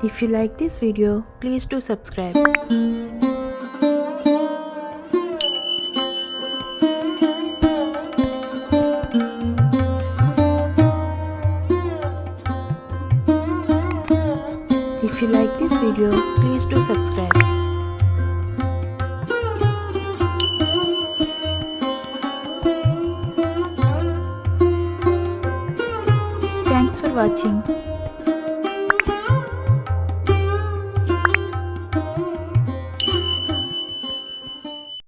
If you like this video, please do subscribe. If you like this video, please do subscribe. Thanks for watching.